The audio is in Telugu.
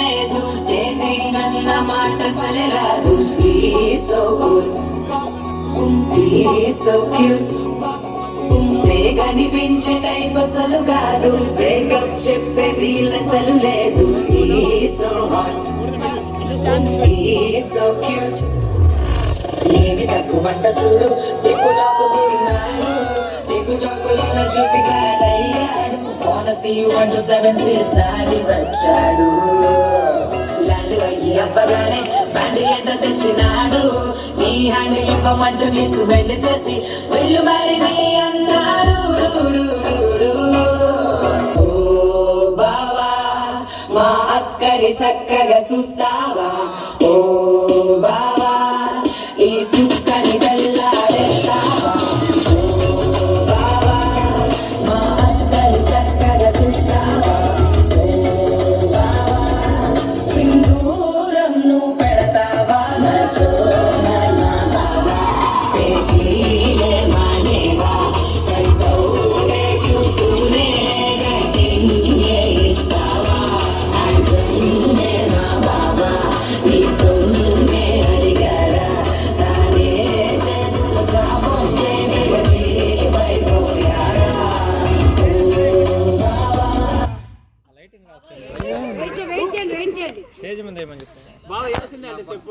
లేదు డేటింగ్ అన్న మాట అసలే రాదు సో గుడ్ సో క్యూట్ ఉంటే కనిపించే టైప్ అసలు కాదు బ్రేకప్ చెప్పే వీల్ అసలు లేదు సో హాట్ సో క్యూట్ ఏమి తక్కువ వంట చూడు టిక్కు టాకు దూరినాడు టిక్కు టాకులో చూసి గ్లాడ్ అయ్యాడు పోనసి 1 to 7 చేస్తాడి వచ్చాడు ల్యాండ్ అయ్యి అవ్వగానే బండి ఎంట తెచ్చినాడు నీ హ్యాండ్ ఇవ్వమంటూ నీ సుబెండ్ చేసి వెళ్ళు మరి నీ అన్నాడు ఓ బావా మా అక్కని చక్కగా చూస్తావా ఓ బావా ఈ సుక్కని వెళ్ళాడేస్తావా ఓ బావా మా అక్కని చక్కగా చూస్తావా ఓ బావా సింధూరం నువ్వు పెడతావా నచోననా బావా పేషీలే మానేవా కంటౌనే చూస్తూనే గట్టింగే ఇస్తావా హ్యాండ్సమ్నే నా బావా నీ సొమ్మే అడిగాడా తానే చేతులు చాపొస్తే మిగచిపోయాడా ఓ బావా స్టేజ్ ముందు ఏమని చెప్తాను బాగా వేసిందే అంటే స్టెప్